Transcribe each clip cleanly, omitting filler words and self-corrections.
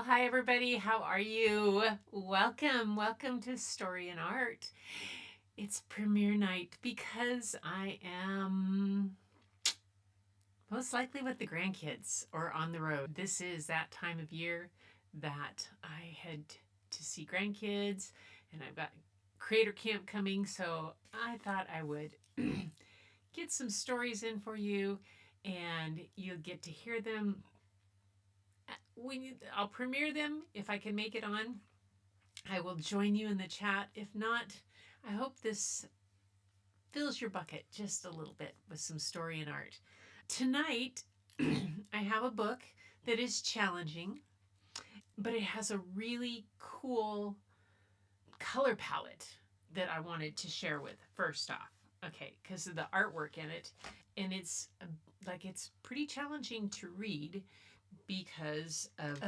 hi everybody. How are you? Welcome to Story and Art. It's premiere night because I am most likely with the grandkids or on the road. This is that time of year that I head to see grandkids, and I've got creator camp coming, so I thought I would get some stories in for you and you'll get to hear them. I'll premiere them if I can make it on. I will join you in the chat. If not, I hope this fills your bucket just a little bit with some story and art. Tonight, I have a book that is challenging, but it has a really cool color palette that I wanted to share with first off. Okay, because of the artwork in it. And it's pretty challenging to read because of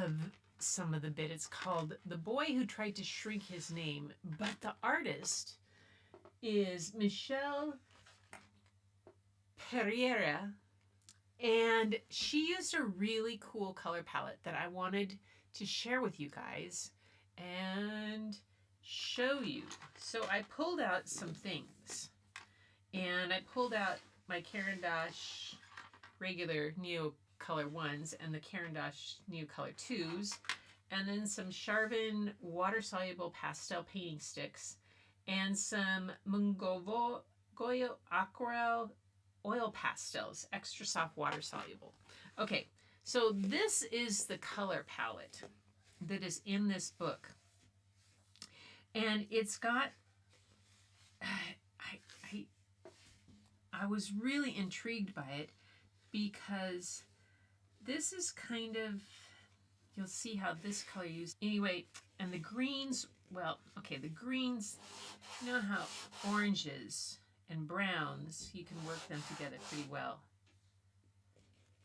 some of the bit. It's called The Boy Who Tried to Shrink His Name, but the artist is Michelle Pereira, and she used a really cool color palette that I wanted to share with you guys and show you. So I pulled out some things, and I pulled out my Caran d'Ache regular Neo Color 1s and the Caran d'Ache Neo Color 2s, and then some Charvin water-soluble pastel painting sticks, and some Mungovo Goyo Aquarelle oil pastels, extra soft water-soluble. Okay, so this is the color palette that is in this book. And it's got, I was really intrigued by it because this is kind of, you'll see how this color used. Anyway, and the greens, well, okay, the greens, you know how oranges and browns, you can work them together pretty well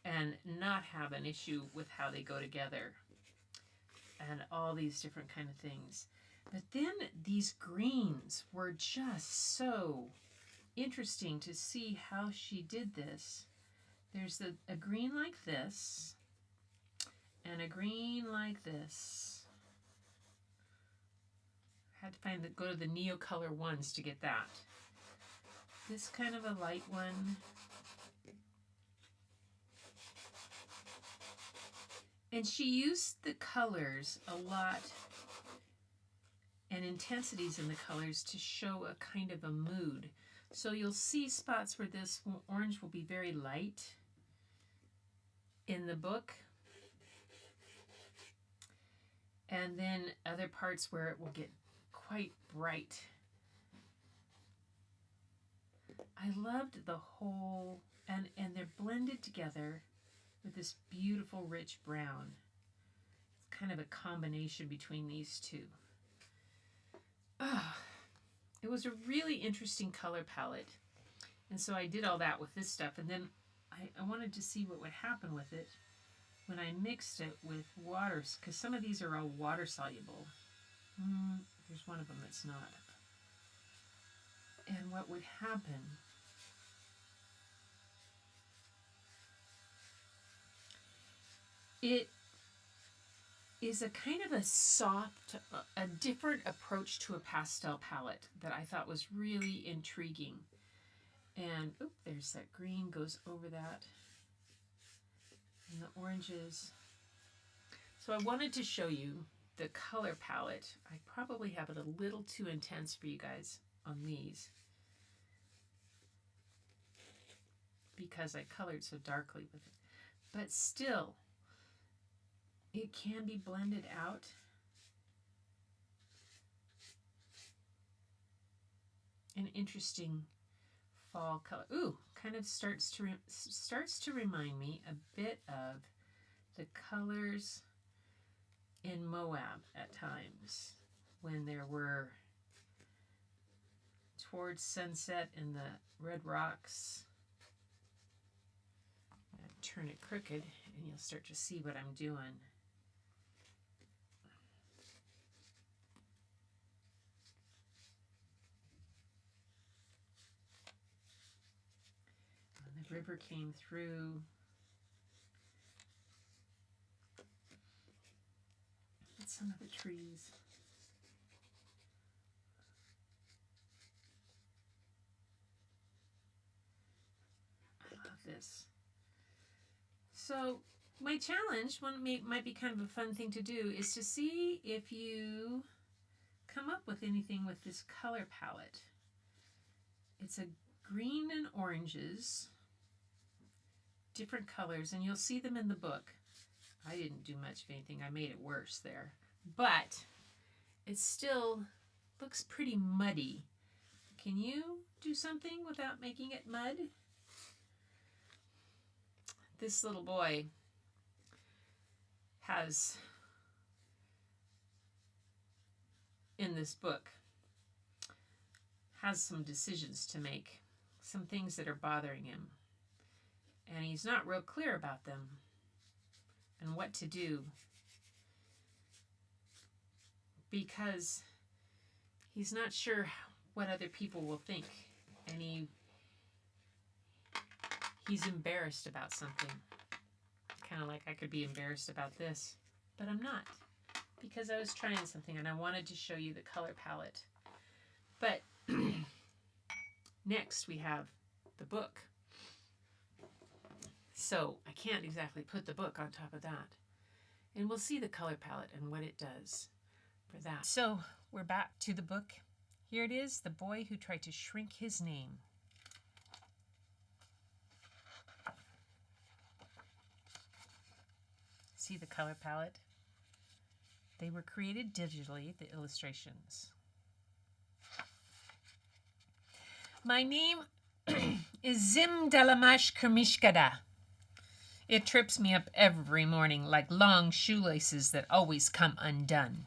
and not have an issue with how they go together and all these different kind of things. But then these greens were just so interesting to see how she did this. There's a green like this and a green like this. I had to go to the Neo Color 1s to get that. This kind of a light one. And she used the colors a lot and intensities in the colors to show a kind of a mood. So you'll see spots where this orange will be very light in the book, and then other parts where it will get quite bright. I loved the whole, and they're blended together with this beautiful rich brown. It's kind of a combination between these two. It was a really interesting color palette, and so I did all that with this stuff, and then I wanted to see what would happen with it when I mixed it with water, because some of these are all water soluble. There's one of them that's not. And what would happen? It is a kind of a soft, a different approach to a pastel palette that I thought was really intriguing. And there's that green goes over that. And the oranges. So I wanted to show you the color palette. I probably have it a little too intense for you guys on these because I colored so darkly with it. But still, it can be blended out. An interesting fall color. Kind of starts to remind me a bit of the colors in Moab at times when there were towards sunset in the red rocks. I'm going to turn it crooked and you'll start to see what I'm doing. The river came through. some of the trees. I love this. So my challenge, might be kind of a fun thing to do, is to see if you come up with anything with this color palette. It's a green and oranges, different colors, and you'll see them in the book. I didn't do much of anything. I made it worse there. But it still looks pretty muddy. Can you do something without making it mud? This little boy has, in this book, has some decisions to make, some things that are bothering him. And he's not real clear about them and what to do, because he's not sure what other people will think, and he's embarrassed about something. Kind of like I could be embarrassed about this, but I'm not, because I was trying something and I wanted to show you the color palette. But next we have the book. So I can't exactly put the book on top of that. And we'll see the color palette and what it does for that. So we're back to the book. Here it is, The Boy Who Tried to Shrink His Name. See the color palette? They were created digitally, the illustrations. My name is Zim Dalamash Kermishkada. It trips me up every morning like long shoelaces that always come undone.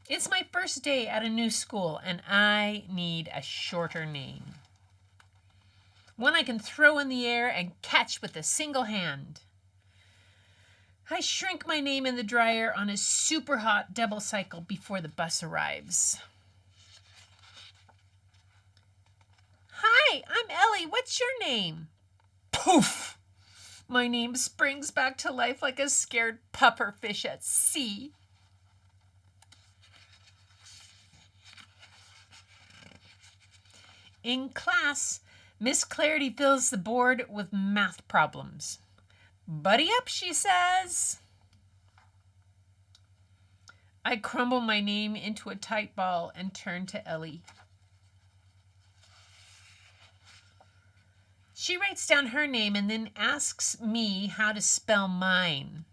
It's my first day at a new school, and I need a shorter name. One I can throw in the air and catch with a single hand. I shrink my name in the dryer on a super hot double cycle before the bus arrives. Hi, I'm Ellie. What's your name? Poof! My name springs back to life like a scared puffer fish at sea. In class, Miss Clarity fills the board with math problems. Buddy up, she says. I crumble my name into a tight ball and turn to Ellie. She writes down her name and then asks me how to spell mine.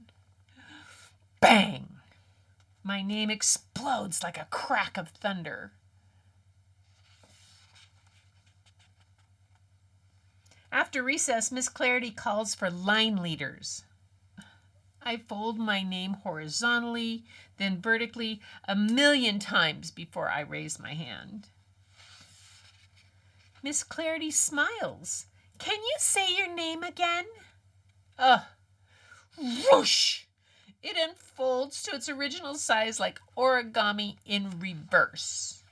Bang! My name explodes like a crack of thunder. After recess, Miss Clarity calls for line leaders. I fold my name horizontally, then vertically, 1,000,000 times before I raise my hand. Miss Clarity smiles. Can you say your name again? Whoosh! It unfolds to its original size like origami in reverse.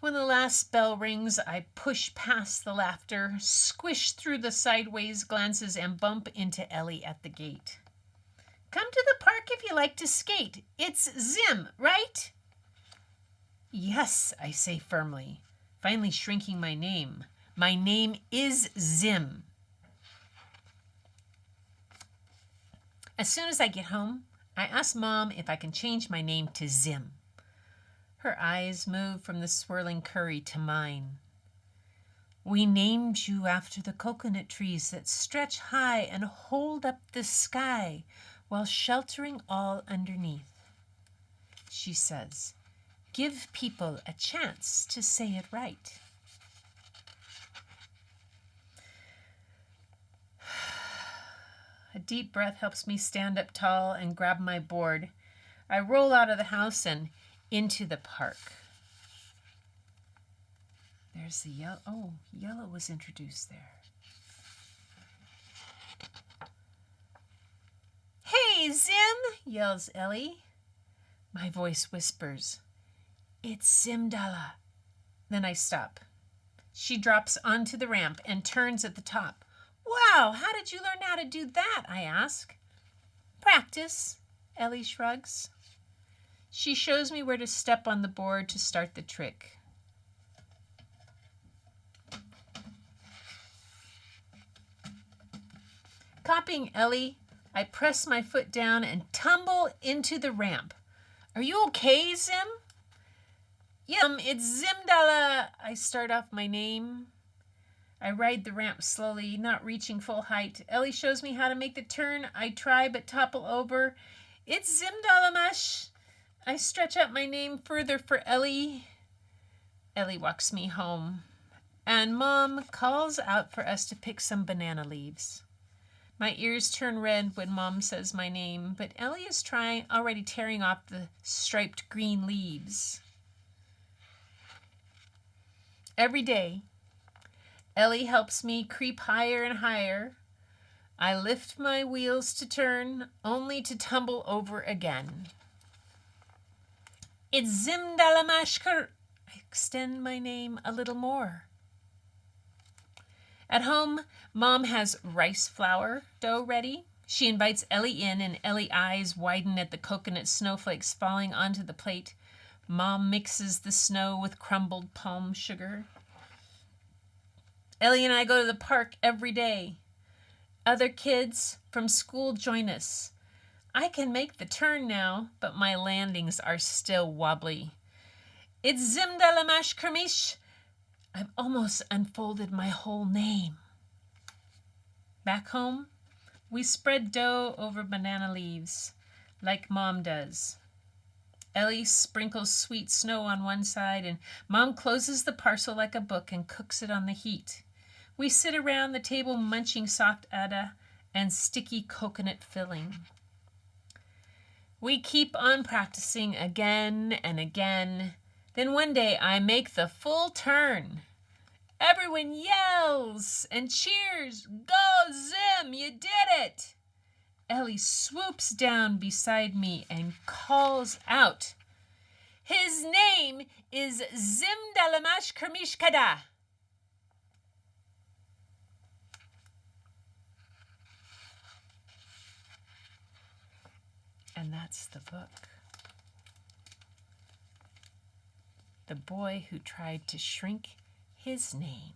When the last bell rings, I push past the laughter, squish through the sideways glances, and bump into Ellie at the gate. Come to the park if you like to skate. It's Zim, right? Yes, I say firmly, finally shrinking my name. My name is Zim. As soon as I get home, I ask Mom if I can change my name to Zim. Her eyes move from the swirling curry to mine. We named you after the coconut trees that stretch high and hold up the sky while sheltering all underneath. She says, give people a chance to say it right. A deep breath helps me stand up tall and grab my board. I roll out of the house and into the park. There's the yellow. Oh, yellow was introduced there. Hey, Zim, yells Ellie. My voice whispers, it's Zimdala. Then I stop. She drops onto the ramp and turns at the top. Wow, how did you learn how to do that? I ask. Practice, Ellie shrugs. She shows me where to step on the board to start the trick. Copying Ellie, I press my foot down and tumble into the ramp. Are you okay, Zim? Yeah, it's Zimdala. I start off my name. I ride the ramp slowly, not reaching full height. Ellie shows me how to make the turn. I try but topple over. It's Zimdalamash. I stretch out my name further for Ellie. Ellie walks me home. And Mom calls out for us to pick some banana leaves. My ears turn red when Mom says my name, but Ellie is already tearing off the striped green leaves. Every day, Ellie helps me creep higher and higher. I lift my wheels to turn, only to tumble over again. It's Zimdalamashkar. I extend my name a little more. At home, Mom has rice flour dough ready. She invites Ellie in, and Ellie's eyes widen at the coconut snowflakes falling onto the plate. Mom mixes the snow with crumbled palm sugar. Ellie and I go to the park every day. Other kids from school join us. I can make the turn now, but my landings are still wobbly. It's Zimdalamash Kermish. I've almost unfolded my whole name. Back home, we spread dough over banana leaves, like Mom does. Ellie sprinkles sweet snow on one side, and Mom closes the parcel like a book and cooks it on the heat. We sit around the table munching soft ada and sticky coconut filling. We keep on practicing again and again. Then one day I make the full turn. Everyone yells and cheers. Go, Zim, you did it! Ellie swoops down beside me and calls out, his name is Zimdalamash Kermishkada. And that's the book. The Boy Who Tried to Shrink His Name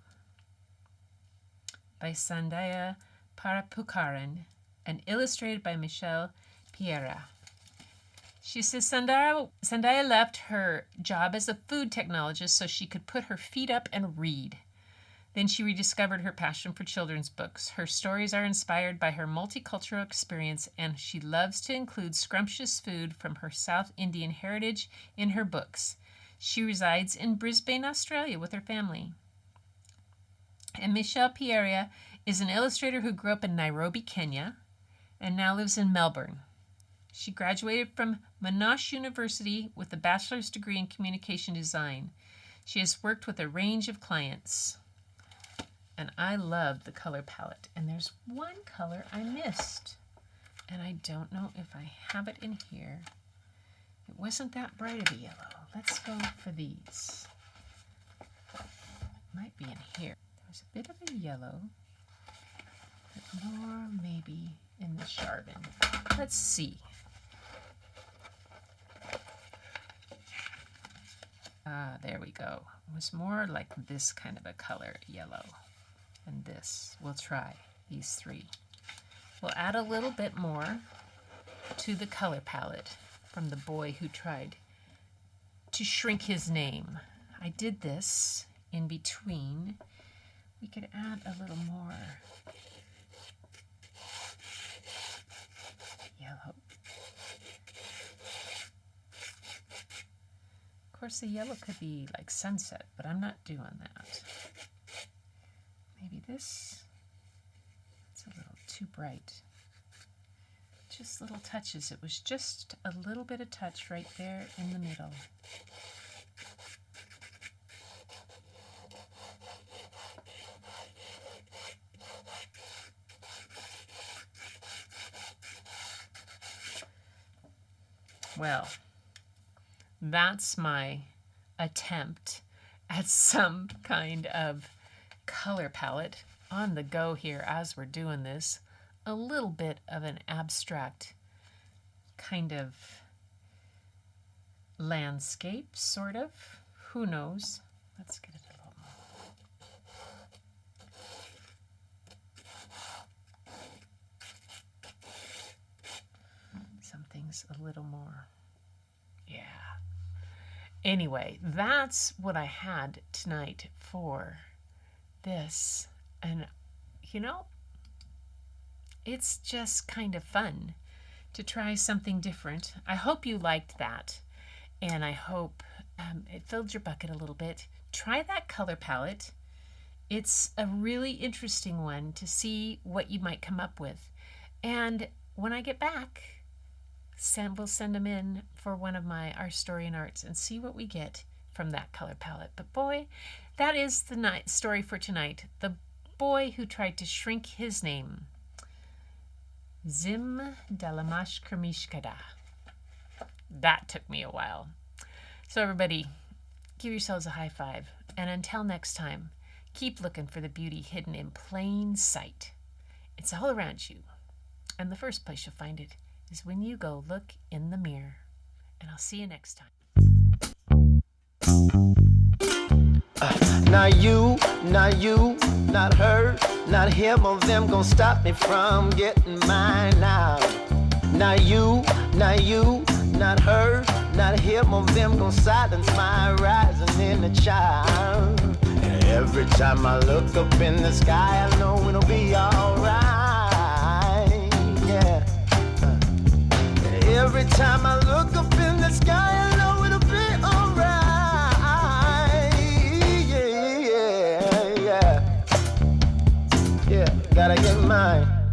by Sandhya Parapukaran and illustrated by Michelle Piera. She says Sandhya left her job as a food technologist so she could put her feet up and read. Then she rediscovered her passion for children's books. Her stories are inspired by her multicultural experience, and she loves to include scrumptious food from her South Indian heritage in her books. She resides in Brisbane, Australia with her family. And Michelle Pieria is an illustrator who grew up in Nairobi, Kenya, and now lives in Melbourne. She graduated from Monash University with a bachelor's degree in communication design. She has worked with a range of clients. And I love the color palette. And there's one color I missed. And I don't know if I have it in here. It wasn't that bright of a yellow. Let's go for these. Might be in here. There's a bit of a yellow. But more maybe in the Chardon. Let's see. There we go. It was more like this kind of a color, yellow. And this. We'll try these three. We'll add a little bit more to the color palette from The Boy Who Tried to Shrink His Name. I did this in between. We could add a little more yellow. Of course, the yellow could be like sunset, but I'm not doing that. Maybe this, it's a little too bright. Just little touches. It was just a little bit of touch right there in the middle. Well, that's my attempt at some kind of color palette on the go here as we're doing this. A little bit of an abstract kind of landscape, sort of. Who knows? Let's get it a little more. Something's a little more. Yeah. Anyway, that's what I had tonight for this. And, you know, it's just kind of fun to try something different. I hope you liked that. And I hope it filled your bucket a little bit. Try that color palette. It's a really interesting one to see what you might come up with. And when I get back, we'll send them in for one of our story and arts and see what we get from that color palette. But boy, that is the story for tonight. The boy who tried to shrink his name. Zim Dalamash Kermishkada. That took me a while. So everybody, give yourselves a high five. And until next time, keep looking for the beauty hidden in plain sight. It's all around you. And the first place you'll find it is when you go look in the mirror. And I'll see you next time. Not you, not her, not him or them gonna stop me from getting mine now. Not you, not her, not him or them gonna silence my rising inner child. And every time I look up in the sky, I know it'll be alright, yeah. And every time I look up in the sky, I know it'll be alright. Gotta get mine.